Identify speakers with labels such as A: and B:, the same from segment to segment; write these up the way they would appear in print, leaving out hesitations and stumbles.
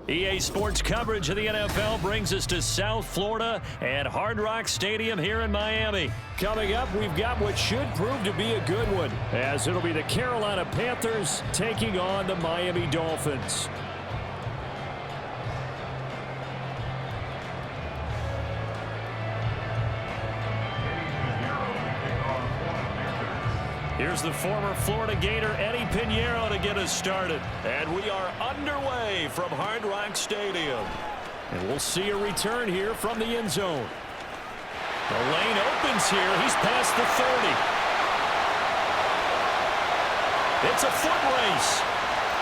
A: EA Sports coverage of the NFL brings us to South Florida at Hard Rock Stadium here in Miami.
B: Coming up, we've got what should prove to be a good one, as it'll be the Carolina Panthers taking on the Miami Dolphins.
A: Here's the former Florida Gator, Eddie Pinheiro, to get us started. And we are underway from Hard Rock Stadium.
B: And we'll see a return here from the end zone.
A: The lane opens here. He's past the 30. It's a foot race.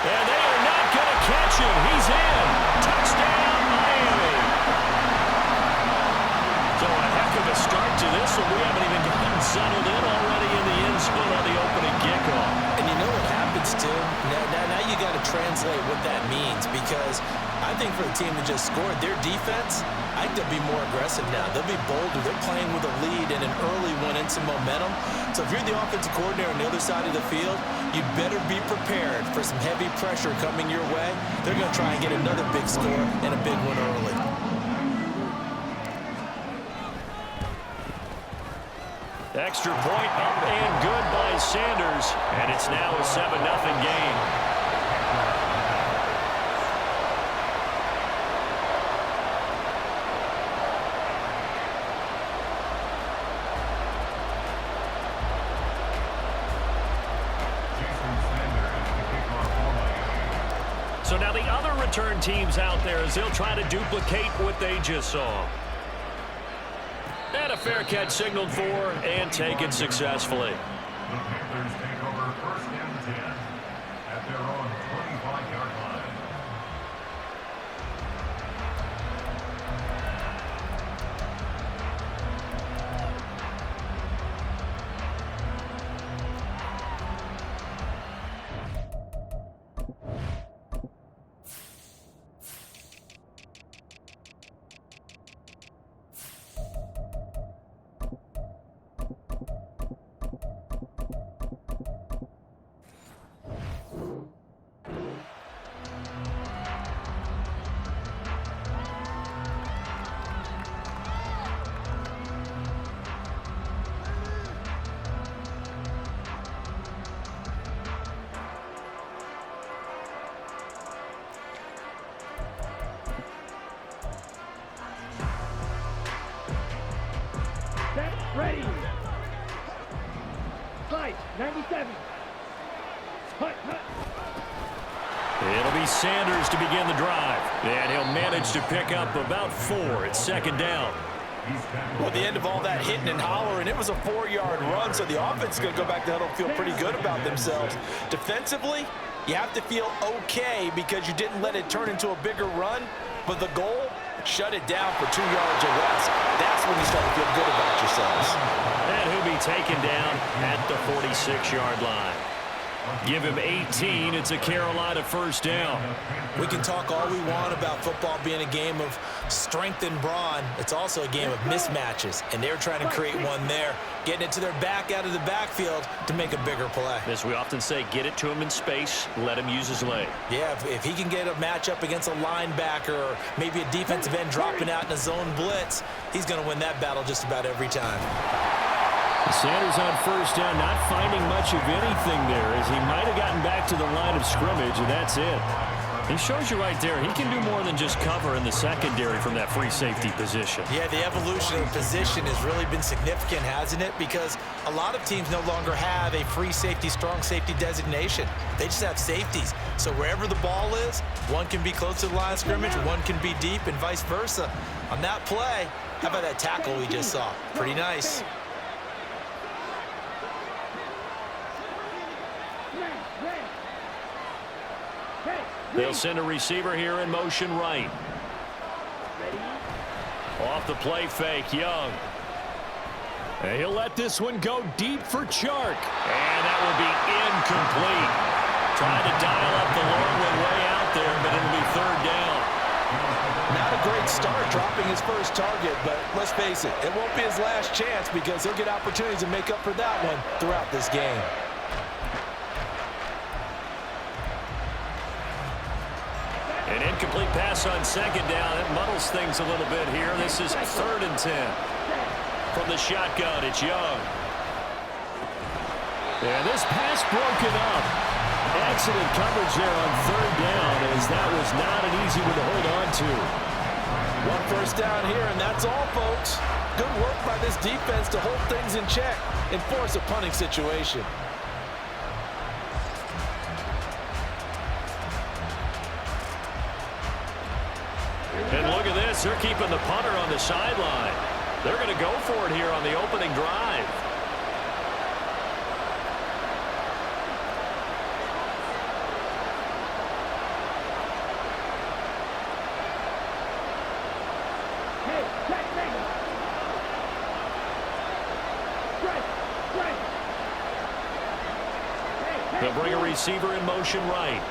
A: And they are not going to catch him. He's in. Touchdown, Miami. So a heck of a start to this one. We haven't even gotten settled in already in the end zone on the opening kickoff.
C: And you know what happens, too? Now you got to translate what that means, because I think for the team that just scored, their defense, I think they'll be more aggressive now. They'll be bolder. They're playing with a lead and an early one and some momentum. So if you're the offensive coordinator on the other side of the field, you better be prepared for some heavy pressure coming your way. They're going to try and get another big score and a big one early.
A: Extra point up and good by Sanders. And it's now a 7-0 game. So now the other return teams out there as they'll try to duplicate what they just saw. And a fair catch signaled for and taken successfully.
D: The Panthers take over 1st and 10 at their own 25-yard line.
E: Ready. Fight, 97. Hut.
A: It'll be Sanders to begin the drive. And he'll manage to pick up about 4. It's 2nd down.
C: Well, the end of all that hitting and hollering, it was a 4-yard run, so the offense is going to go back to huddle, feel pretty good about themselves. Defensively, you have to feel okay because you didn't let it turn into a bigger run, but the goal, shut it down for 2 yards or less. That's when you start to feel good about yourselves.
A: And he'll be taken down at the 46-yard line. Give him 18. It's a Carolina 1st down.
C: We can talk all we want about football being a game of strength and brawn. It's also a game of mismatches, and they're trying to create one there, getting it to their back out of the backfield to make a bigger play.
A: As we often say, get it to him in space, let him use his leg.
C: Yeah, if he can get a matchup against a linebacker or maybe a defensive end dropping out in a zone blitz, he's going to win that battle just about every time.
B: Sanders on 1st down, not finding much of anything there, as he might have gotten back to the line of scrimmage, and that's it.
A: He shows you right there, he can do more than just cover in the secondary from that free safety position.
C: Yeah, the evolution of the position has really been significant, hasn't it? Because a lot of teams no longer have a free safety, strong safety designation. They just have safeties. So wherever the ball is, one can be close to the line of scrimmage, one can be deep, and vice versa. On that play, how about that tackle we just saw? Pretty nice.
A: They'll send a receiver here in motion right. Off the play fake, Young.
B: And he'll let this one go deep for Chark.
A: And that will be incomplete. Trying to dial up the long way out there, but it'll be 3rd down.
C: Not a great start dropping his first target, but let's face it, it won't be his last chance because he'll get opportunities to make up for that one throughout this game.
A: An incomplete pass on second down. It muddles things a little bit here. This is 3rd and 10. From the shotgun, it's Young.
B: And this pass broken up. Excellent coverage there on 3rd down, as that was not an easy one to hold on to.
C: 1 first down here, and that's all, folks. Good work by this defense to hold things in check and force a punting situation.
A: And look at this. They're keeping the punter on the sideline. They're going to go for it here on the opening drive. They'll bring a receiver in motion right.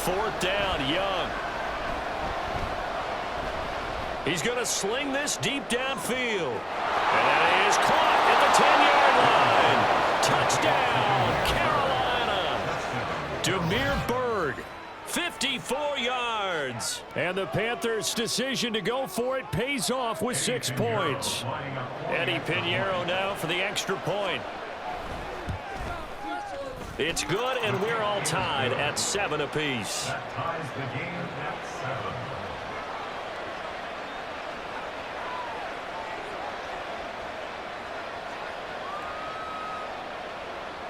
A: 4th down, Young. He's going to sling this deep downfield. And that is caught at the 10-yard line. Touchdown, Carolina. Demir Bird, 54 yards.
B: And the Panthers' decision to go for it pays off with 6 points.
A: Eddie Pinheiro now for the extra point. It's good, and we're all tied at 7 apiece.
D: That ties the game at 7.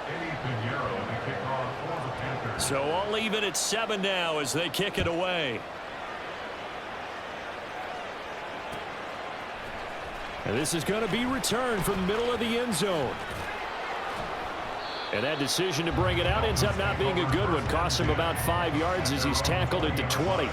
D: Eddie Pinheiro to kick off for the Panthers.
A: So all even at 7 now as they kick it away.
B: And this is going to be returned from the middle of the end zone. And that decision to bring it out ends up not being a good one. Costs him about 5 yards as he's tackled at the 20.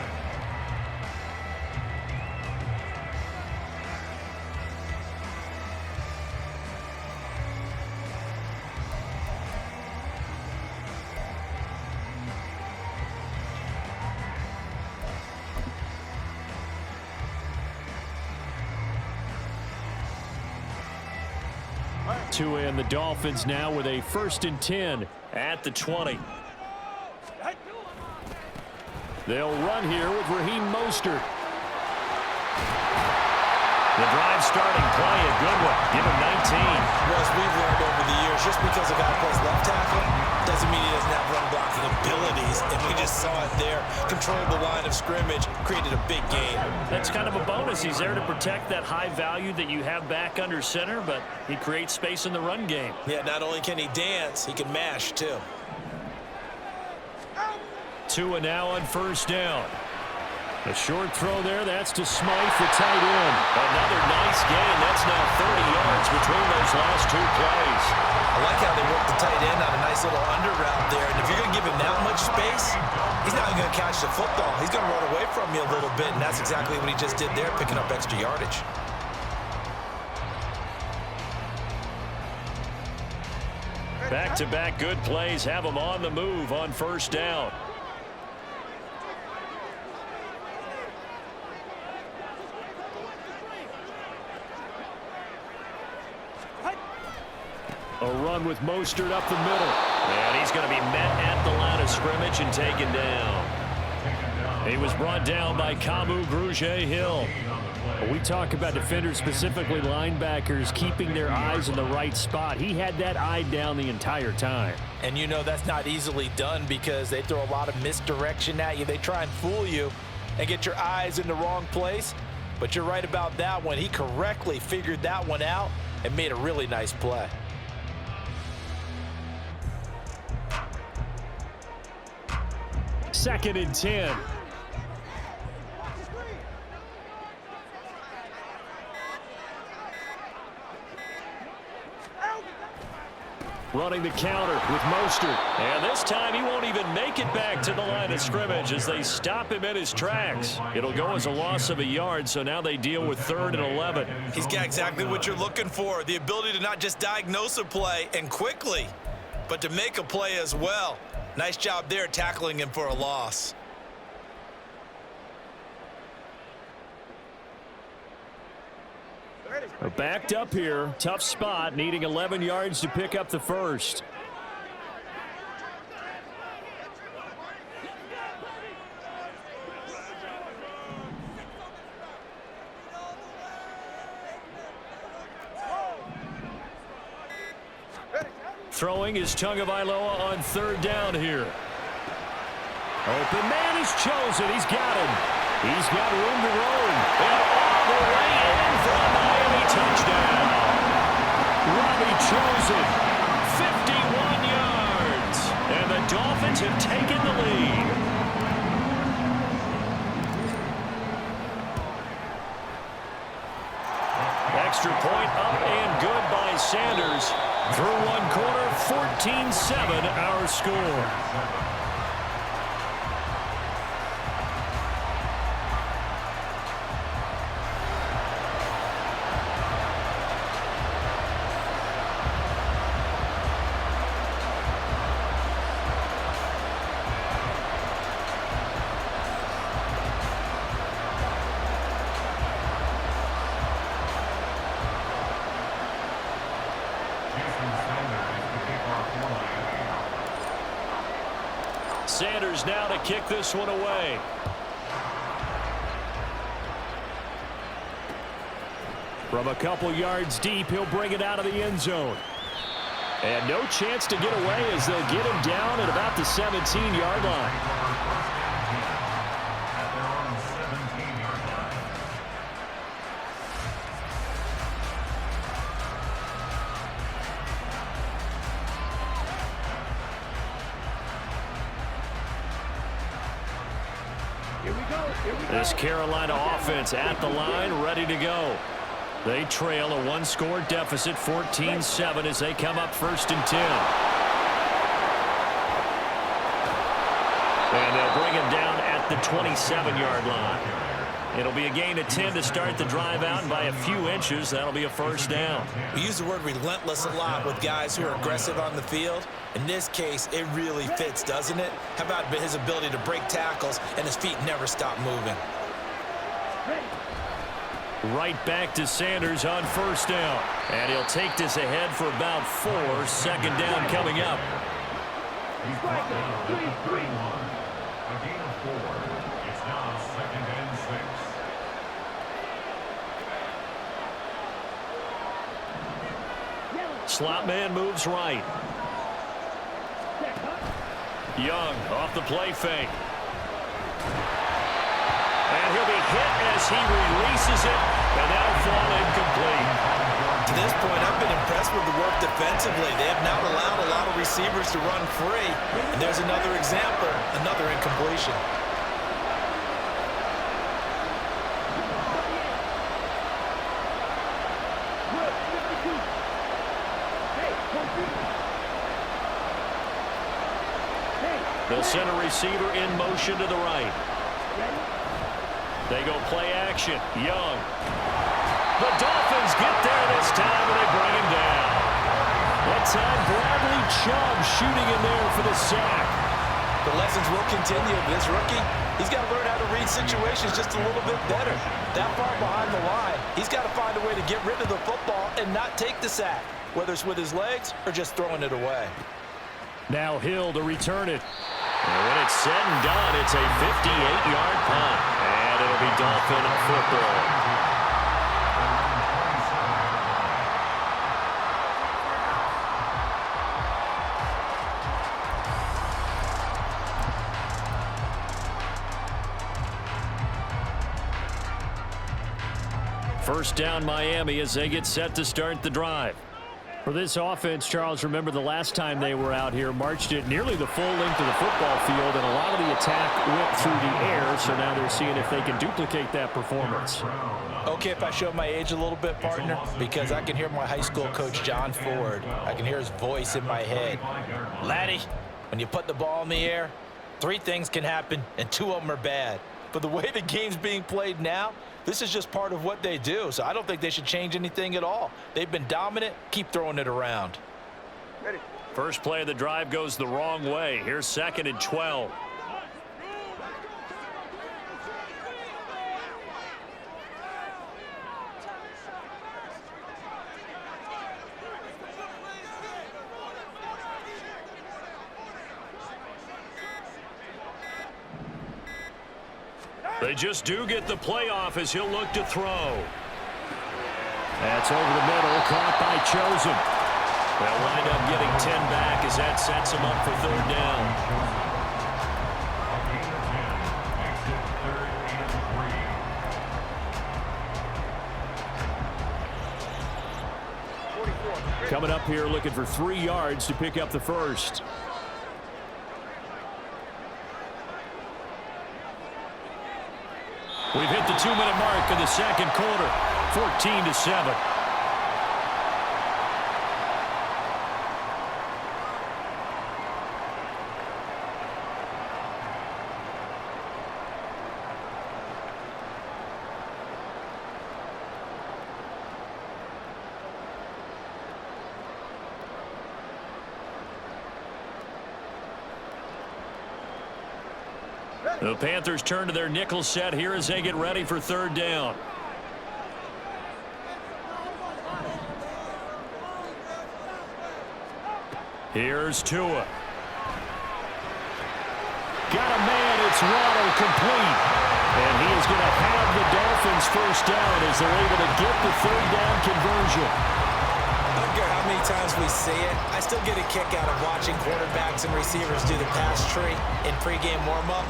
B: And the Dolphins now with a 1st and 10
A: at the 20.
B: They'll run here with Raheem Mostert.
A: The drive starting play, a good one. Give him 19.
C: Well, as we've learned over the years, just because a guy plays left tackle doesn't mean he doesn't have run blocking abilities. And we just saw it there. Controlled the line of scrimmage, created a big gain.
A: That's kind of a bonus. He's there to protect that high value that you have back under center, but he creates space in the run game.
C: Yeah, not only can he dance, he can mash, too.
B: Tua now on 1st down. A short throw there. That's to Smythe, the tight end.
A: Another nice gain. That's now 30 yards between those last 2 plays.
C: I like how they work the tight end on a nice little under route there. And if you're going to give him that much space, he's not even going to catch the football. He's going to run away from you a little bit, and that's exactly what he just did there, picking up extra yardage.
A: Back-to-back good plays have him on the move on 1st down.
B: A run with Mostert up the middle.
A: And he's going to be met at the line of scrimmage and taken down.
B: He was brought down by Kamu Grugier-Hill. We talk about defenders, specifically linebackers, keeping their eyes in the right spot. He had that eye down the entire time.
C: And you know that's not easily done because they throw a lot of misdirection at you. They try and fool you and get your eyes in the wrong place. But you're right about that one. He correctly figured that one out and made a really nice play.
B: Second and 10. Running the counter with Mostert.
A: And this time he won't even make it back to the line of scrimmage as they stop him in his tracks. It'll go as a loss of a yard, so now they deal with 3rd and 11.
C: He's got exactly what you're looking for, the ability to not just diagnose a play and quickly, but to make a play as well. Nice job there tackling him for a loss.
B: Backed up here. Tough spot, needing 11 yards to pick up the 1st.
A: throwing is Tagovailoa on third down here. Open man is chosen. He's got him. He's got room to roam. And all the way in for a Miami touchdown. Robbie chosen. 51 yards. And the Dolphins have taken the lead. Extra point up and good by Sanders. Through one quarter, 14-7 our score. Sanders now to kick this one away. From a couple yards deep, he'll bring it out of the end zone. And no chance to get away as they'll get him down at about the 17-yard line. This Carolina offense at the line, ready to go. They trail a one-score deficit, 14-7, as they come up 1st and 10. And they'll bring him down at the 27-yard line. It'll be a gain of 10 to start the drive out, and by a few inches, that'll be a first down.
C: We use the word relentless a lot with guys who are aggressive on the field. In this case, it really fits, doesn't it? How about his ability to break tackles and his feet never stop moving?
A: Right back to Sanders on 1st down. And he'll take this ahead for about 4. 2nd down coming up.
D: He's brought down 3-1. A gain of 4. It's now 2nd and 6.
A: Slot man moves right. Young off the play fake. And he'll be hit as he releases it, and that'll fall incomplete.
C: To this point, I've been impressed with the work defensively. They have not allowed a lot of receivers to run free. And there's another example, another incompletion.
A: They'll send a receiver in motion to the right. They go play action. Young. The Dolphins get there this time, and they bring him down. That time, Bradley Chubb shooting in there for the sack.
C: The lessons will continue. This rookie, he's got to learn how to read situations just a little bit better. That far behind the line, he's got to find a way to get rid of the football and not take the sack, whether it's with his legs or just throwing it away.
A: Now Hill to return it. And when it's said and done, it's a 58-yard punt. And it'll be Dolphin football. First down Miami as they get set to start the drive.
B: For this offense, Charles, remember the last time they were out here, marched it nearly the full length of the football field, and a lot of the attack went through the air, so now they're seeing if they can duplicate that performance.
C: Okay, if I show my age a little bit, partner, because I can hear my high school coach, John Ford. I can hear his voice in my head. Laddie, when you put the ball in the air, 3 things can happen, and 2 of them are bad. But the way the game's being played now, this is just part of what they do, so I don't think they should change anything at all. They've been dominant. Keep throwing it around.
A: Ready. First play of the drive goes the wrong way. Here's 2nd and 12. They just do get the playoff as he'll look to throw. That's over the middle, caught by Chosen. They'll wind up getting 10 back.
B: that sets him up for third down. Coming up here looking for 3 yards to pick up the first. We've hit the 2-minute mark in the second quarter. 14-7. The Panthers turn to their nickel set here as they get ready for third down. Here's Tua. Got a man, it's Waddle, complete. And he is going to have the Dolphins first down as they're able to get the third down conversion.
C: I don't care how many times we see it, I still get a kick out of watching quarterbacks and receivers do the pass tree in pregame warm-up.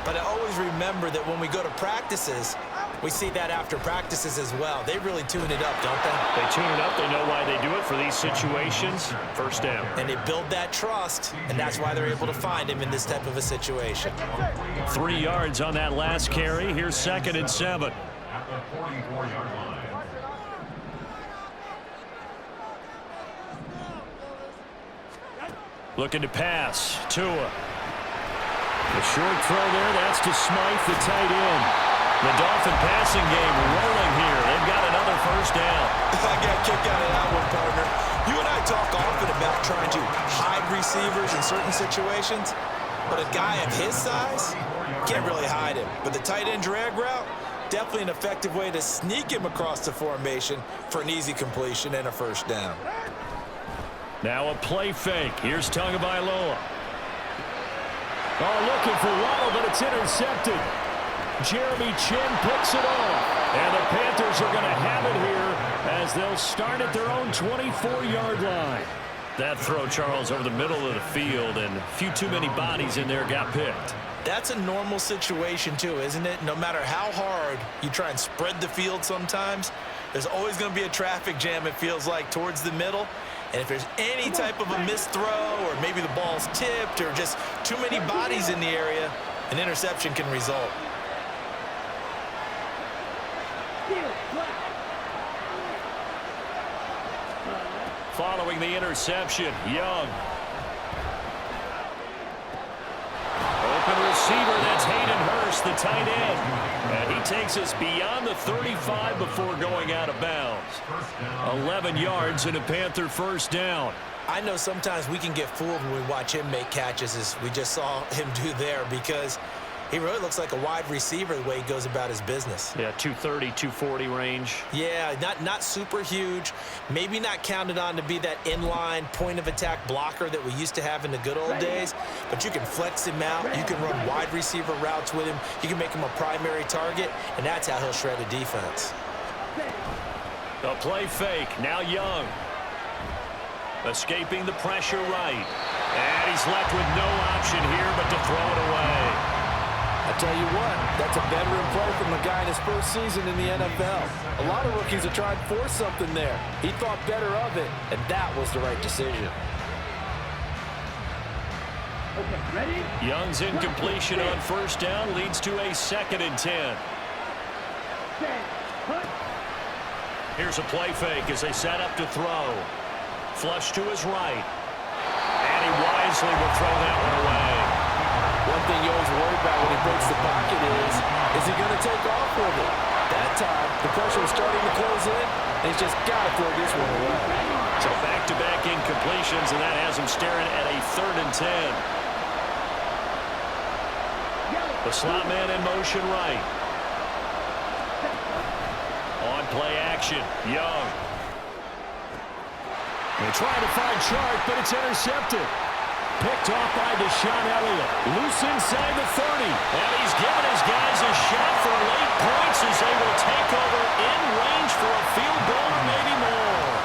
C: But I always remember that when we go to practices, we see that after practices as well. They really tune it up, don't they?
B: They tune it up. They know why they do it for these situations. First down.
C: And they build that trust, and that's why they're able to find him in this type of a situation.
B: 3 yards on that last carry. Here's 2nd and 7.
D: At the 44-yard line.
B: Looking to pass. Tua. The short throw there, that's to Smythe, the tight end. The Dolphin passing game rolling here. They've got another first down.
C: I got a kick out of that one, partner. You and I talk often about trying to hide receivers in certain situations, but a guy of his size can't really hide him. But the tight end drag route, definitely an effective way to sneak him across the formation for an easy completion and a first down.
B: Now a play fake. Here's Tagovailoa. Oh, looking for Waddle, but it's intercepted. Jeremy Chin picks it off. And the Panthers are going to have it here as they'll start at their own 24-yard line. That throw, Charles, over the middle of the field, and a few too many bodies in there got picked.
C: That's a normal situation, too, isn't it? No matter how hard you try and spread the field sometimes, there's always going to be a traffic jam, it feels like, towards the middle. And if there's any type of a missed throw or maybe the ball's tipped or just too many bodies in the area, an interception can result.
B: Following the interception, Young. Open receiver, that's Hayden Hurst, the tight end. And he takes us beyond the 35 before going out of bounds. 11 yards and a Panther first down.
C: I know sometimes we can get fooled when we watch him make catches, as we just saw him do there, because he really looks like a wide receiver the way he goes about his business.
B: Yeah, 230, 240 range.
C: Yeah, not super huge. Maybe not counted on to be that inline point-of-attack blocker that we used to have in the good old days, but you can flex him out. You can run wide receiver routes with him. You can make him a primary target, and that's how he'll shred a defense.
B: The play fake, now Young. Escaping the pressure right. And he's left with no option here but to throw it away.
F: I tell you what, that's a veteran play from a guy in his first season in the NFL. A lot of rookies have tried to force something there. He thought better of it, and that was the right decision.
E: Okay, ready?
B: Young's incompletion on first down leads to a 2nd and 10. Here's a play fake as they set up to throw. Flush to his right. And he wisely will throw that one away.
F: One thing you always worry about when he breaks the pocket is he going to take off with it? That time, the pressure was starting to close in, and he's just got to throw this one away.
B: So back-to-back incompletions, and that has him staring at a 3rd and 10. The slot man in motion right. On play action, Young. They try to find Chark, but it's intercepted. Picked off by Deshaun Elliott. Loose inside the 30. And he's given his guys a shot for late points as they will take over in range for a field goal or maybe more.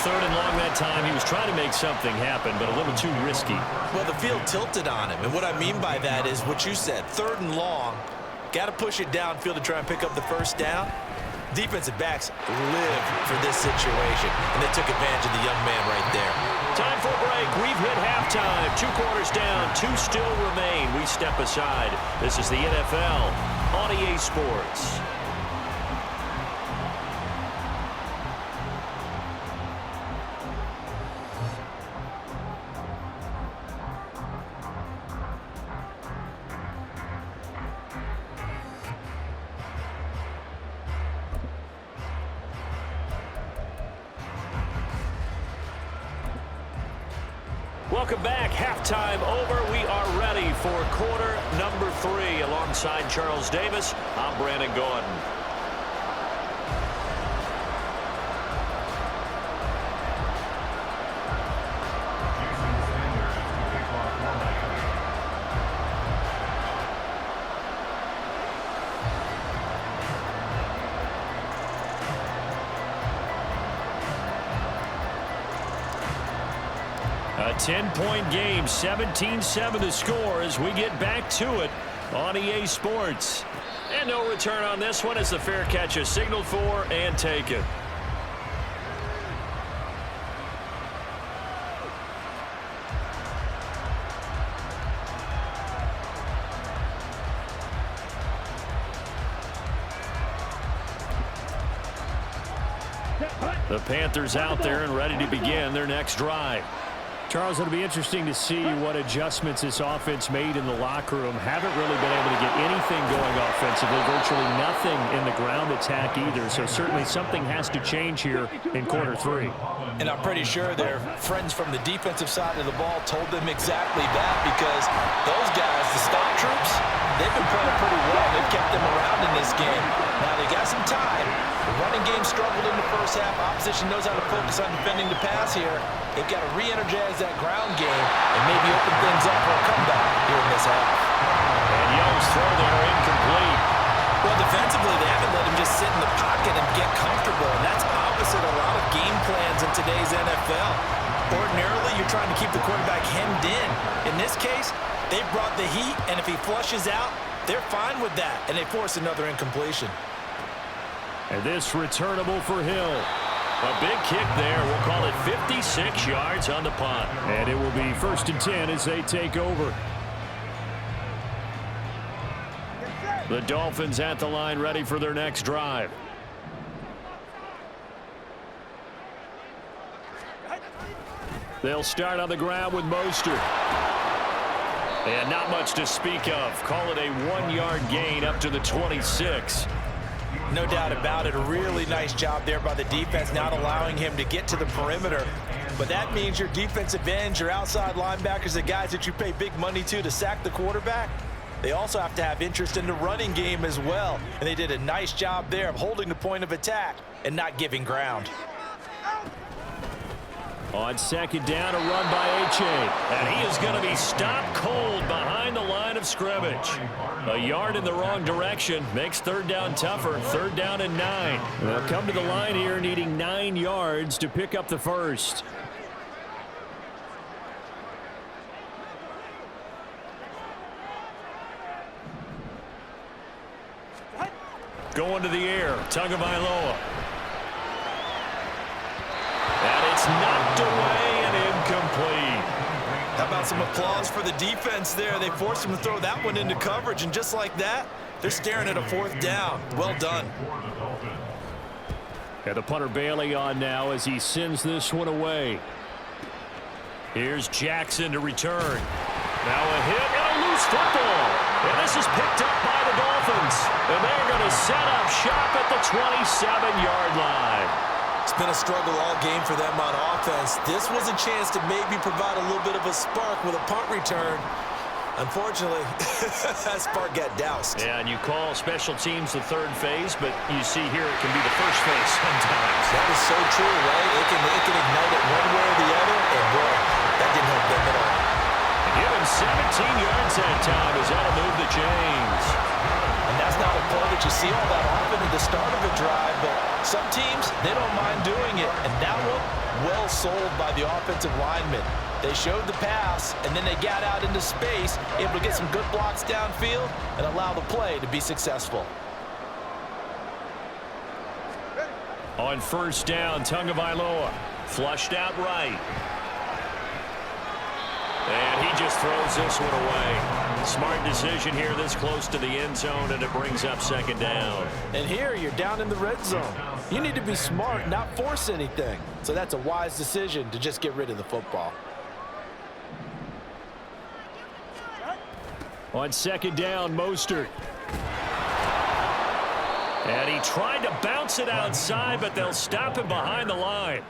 B: third and long that time. He was trying to make something happen, but a little too risky.
C: Well, the field tilted on him, and what I mean by that is what you said, third and long. Got to push it downfield to try and pick up the first down. Defensive backs live for this situation, and they took advantage of the young man right there.
B: Time for a break. We've hit halftime. 2 quarters down, 2 still remain. We step aside. This is the NFL on EA Sports. Welcome back. Halftime over. We are ready for quarter number 3. Alongside Charles Davis, I'm Brandon Gordon. A 10-point game, 17-7 the score as we get back to it on EA Sports. And no return on this one as the fair catch is signaled for and taken. The Panthers out there and ready to begin their next drive. Charles, it'll be interesting to see what adjustments this offense made in the locker room. Haven't really been able to get anything going offensively, virtually nothing in the ground attack either. So certainly something has to change here in quarter 3.
C: And I'm pretty sure their friends from the defensive side of the ball told them exactly that, because those guys, the stock troops, they've been playing pretty well. They've kept them around in this game. Now they got some time. The running game struggled in the first half. Opposition knows how to focus on defending the pass here. They've got to re-energize that ground game and maybe open things up for a comeback here in this half.
B: And Young's throw there incomplete.
C: Well, defensively, they haven't let him just sit in the pocket and get comfortable, and that's opposite a lot of game plans in today's NFL. Ordinarily, you're trying to keep the quarterback hemmed in. In this case, they brought the heat, and if he flushes out, they're fine with that, and they force another incompletion.
B: And this returnable for Hill. A big kick there. We'll call it 56 yards on the punt. And it will be 1st and 10 as they take over. The Dolphins at the line ready for their next drive. They'll start on the ground with Mostert. And not much to speak of. Call it a 1-yard gain up to the 26.
C: No doubt about it. A really nice job there by the defense, not allowing him to get to the perimeter. But that means your defensive ends, your outside linebackers, the guys that you pay big money to sack the quarterback, they also have to have interest in the running game as well. And they did a nice job there of holding the point of attack and not giving ground.
B: On 2nd down, a run by H.A. And he is going to be stopped cold behind the line of scrimmage. A yard in the wrong direction makes 3rd down tougher. 3rd down and 9. They'll come to the line here needing 9 yards to pick up the first. Going to the air, Tagovailoa. And it's knocked away and incomplete.
C: How about some applause for the defense there? They forced him to throw that one into coverage, and just like that, they're staring at a 4th down. Well done.
B: And the punter Bailey on now as he sends this one away. Here's Jackson to return. Now a hit and a loose football. And this is picked up by the Dolphins. And they're going to set up shop at the 27-yard line.
C: It's been a struggle all game for them on offense. This was a chance to maybe provide a little bit of a spark with a punt return. Unfortunately, that spark got doused.
B: Yeah, and you call special teams the 3rd phase, but you see here it can be the 1st phase sometimes.
C: That is so true, right? It can ignite it one way or the other, and boy, that didn't help them at all.
B: Give him 17 yards that time as that'll move the chains.
C: And that's not a play that you see all that often at the start of a drive, but Some teams, they don't mind doing it, and that one, well sold by the offensive lineman. They showed the pass, and then they got out into space, able to get some good blocks downfield and allow the play to be successful.
B: On first down, Tagovailoa flushed out right. And he just throws this one away. Smart decision here this close to the end zone, and it brings up second down.
F: And here you're down in the red zone. You need to be smart, not force anything. So that's a wise decision to just get rid of the football.
B: On second down, Mostert. And he tried to bounce it outside, but they'll stop him behind the line.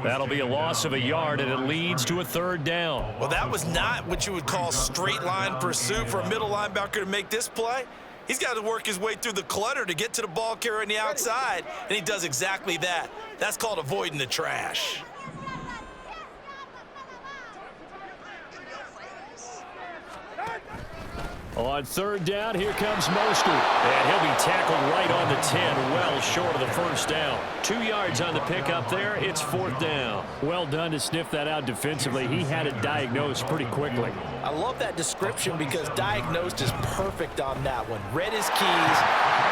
B: That'll be a loss of a yard, and it leads to a third down.
C: Well, that was not what you would call straight line pursuit for a middle linebacker to make this play. He's got to work his way through the clutter to get to the ball carrier on the outside, and he does exactly that. That's called avoiding the trash.
B: On third down, here comes Mostert. And he'll be tackled right on the 10, well short of the first down. 2 yards on the pickup there. It's fourth down. Well done to sniff that out defensively. He had it diagnosed pretty quickly.
F: I love that description because diagnosed is perfect on that one. Read his keys,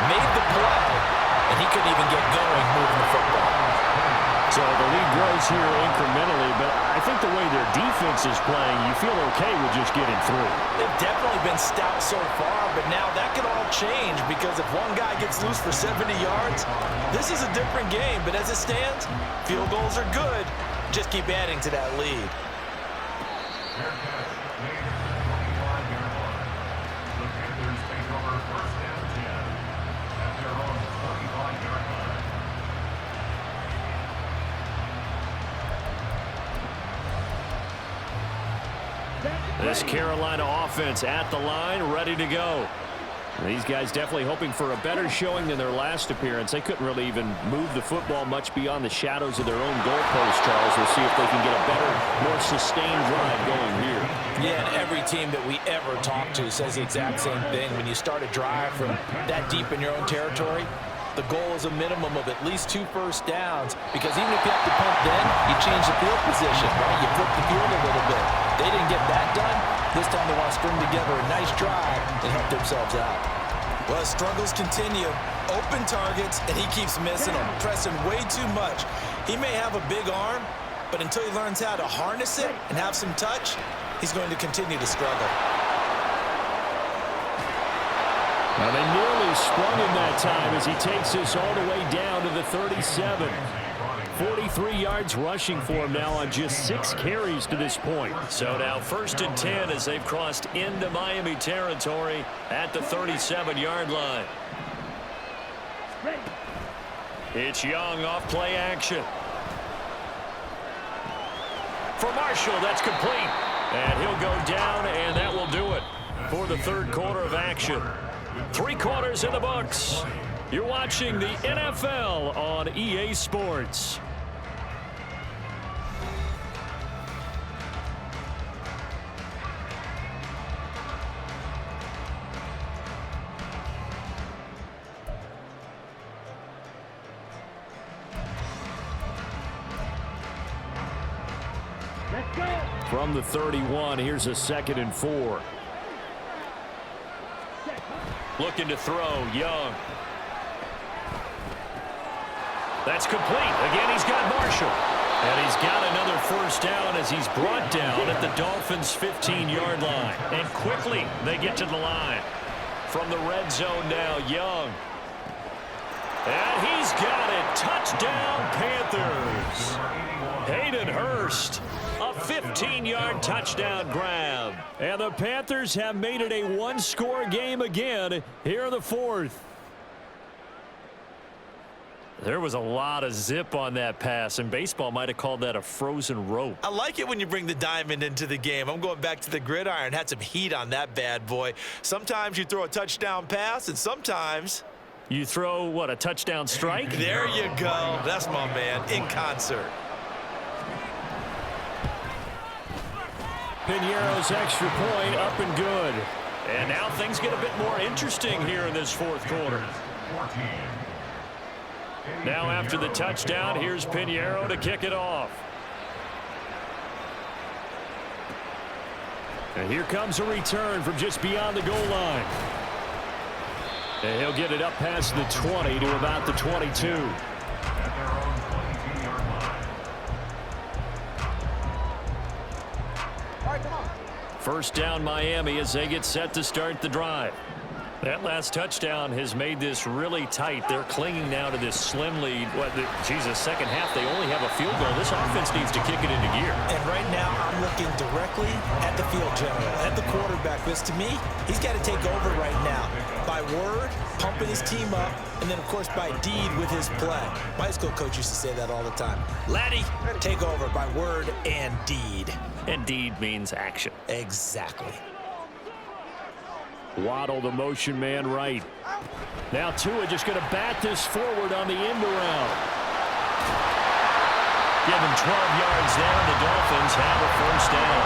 F: made the play, and he couldn't even get going moving the football.
B: So the lead grows here incrementally, but I think the way their defense is playing, you feel okay with just getting through.
C: They've definitely been stout so far, but now that can all change because if one guy gets loose for 70 yards, this is a different game. But as it stands, field goals are good. Just keep adding to that lead.
D: Fair catch made at the 25-yard line. The Panthers take over first and 10 at their own 25-yard line.
B: This Carolina offense at the line, ready to go. These guys definitely hoping for a better showing than their last appearance. They couldn't really even move the football much beyond the shadows of their own goalpost, Charles. We'll see if they can get a better, more sustained drive going here.
C: Yeah, and every team that we ever talk to says the exact same thing. When you start a drive from that deep in your own territory, the goal is a minimum of at least 2 first downs, because even if you have to punt then, you change the field position, right? You flip the field a little bit. They didn't get that done. This time they want to string together a nice drive and help themselves out. Well, struggles continue. Open targets, and he keeps missing them, pressing way too much. He may have a big arm, but until he learns how to harness it and have some touch, he's going to continue to struggle.
B: Now they nearly sprung him that time as he takes this all the way down to the 37. 43 yards rushing for him now on just 6 carries to this point. So now first and 10 as they've crossed into Miami territory at the 37-yard line. It's Young off play action. For Marshall, that's complete. And he'll go down, and that will do it for the third quarter of action. 3 quarters in the books. You're watching the NFL on EA Sports.
E: Let's go.
B: From the 31, here's a 2nd and 4. Looking to throw, Young. That's complete. Again, he's got Marshall. And he's got another first down as he's brought down at the Dolphins' 15-yard line. And quickly, they get to the line. From the red zone now, Young. And he's got it. Touchdown, Panthers. Hayden Hurst. A 15-yard touchdown grab. And the Panthers have made it a 1-score game again here in the 4th. There was a lot of zip on that pass, and baseball might have called that a frozen rope.
C: I like it when you bring the diamond into the game. I'm going back to the gridiron. Had some heat on that bad boy. Sometimes you throw a touchdown pass, and sometimes
B: you throw, what, a touchdown strike?
C: There you go. That's my man, in concert.
B: Pinheiro's extra point up and good. And now things get a bit more interesting here in this 4th quarter.
D: 14.
B: Now after the touchdown, here's Pinheiro to kick it off. And here comes a return from just beyond the goal line. And he'll get it up past the 20 to about the 22.
D: At their own 22-yard line.
B: First down Miami as they get set to start the drive. That last touchdown has made this really tight. They're clinging now to this slim lead. Second half, they only have a field goal. This offense needs to kick it into gear.
C: And right now, I'm looking directly at the field general, at the quarterback. Because to me, he's got to take over right now. By word, pumping his team up, and then, of course, by deed with his play. My high school coach used to say that all the time. Laddie, take over by word and deed.
B: And deed means action.
C: Exactly.
B: Waddle, the motion man right. Now Tua just going to bat this forward on the end around. Give him 12 yards there, and the Dolphins have a first down.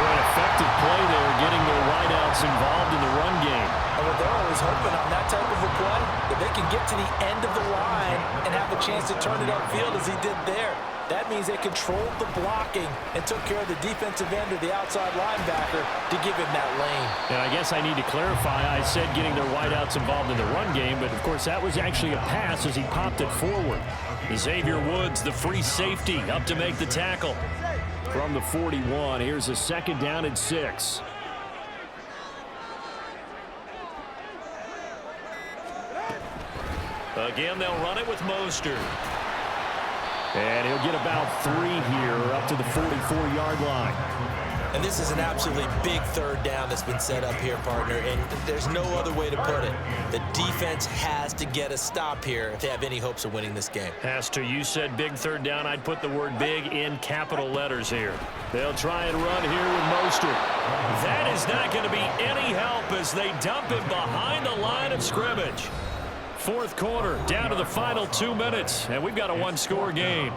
B: For an effective play there, getting their wideouts involved in the run game.
C: And what they're always hoping on that type of a play, that they can get to the end of the line and have a chance to turn it upfield as he did there. That means they controlled the blocking and took care of the defensive end or the outside linebacker to give him that lane.
B: And I guess I need to clarify, I said getting their wideouts involved in the run game, but of course that was actually a pass as he popped it forward. Xavier Woods, the free safety, up to make the tackle. From the 41, here's a second down and 6. Again, they'll run it with Mostert. And he'll get about 3 here up to the 44-yard line.
C: And this is an absolutely big third down that's been set up here, partner, and there's no other way to put it. The defense has to get a stop here if they have any hopes of winning this game.
B: Has to. You said big third down. I'd put the word big in capital letters here. They'll try and run here with Mostert. That is not going to be any help as they dump him behind the line of scrimmage. Fourth quarter, down to the final 2 minutes, and we've got a one-score game.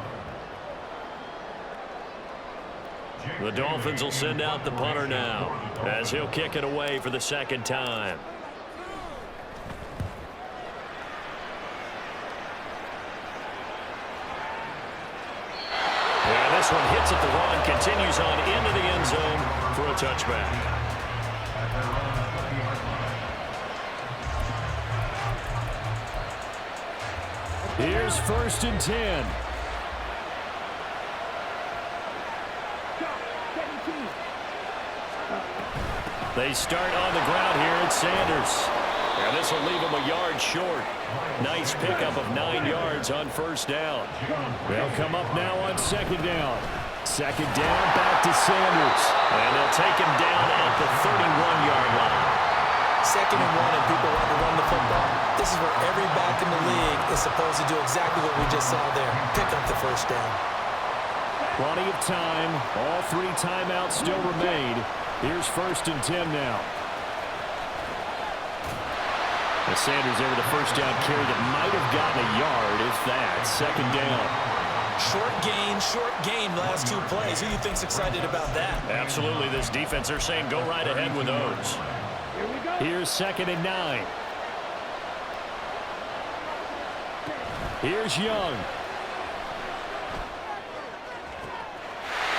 B: The Dolphins will send out the punter now as he'll kick it away for the second time. And this one hits at the run, continues on into the end zone for a touchback. Here's first and 10. They start on the ground here at Sanders. And this will leave him a yard short. Nice pickup of 9 yards on first down. They'll come up now on second down. Second down, back to Sanders. And they'll take him down at the 31-yard line.
C: Second and 1 and people want to run the football. This is where every back in the league is supposed to do exactly what we just saw there. Pick up the first down.
B: Plenty of time. All 3 timeouts still remain. Here's first and 10 now. And Sanders there with a first down carry that might have gotten a yard, if that. Second down.
C: Short gain last 2 plays. Who do you think's excited about that?
B: Absolutely. This defense, they're saying go right ahead with those. Here's second and 9. Here's Young.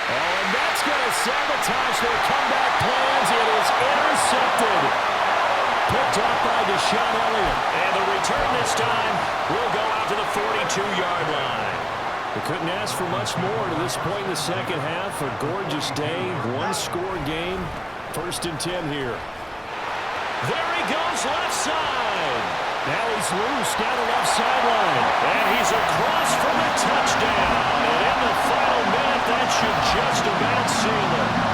B: Oh, and that's going to sabotage their comeback plans. It is intercepted. Picked off by Deshaun Elliott. And the return this time will go out to the 42-yard line. They couldn't ask for much more to this point in the second half. A gorgeous day, one-score game. First and 10 here. There he goes, left side. Now he's loose down the left sideline. And he's across for the touchdown. And in the final minute, that should just about seal it.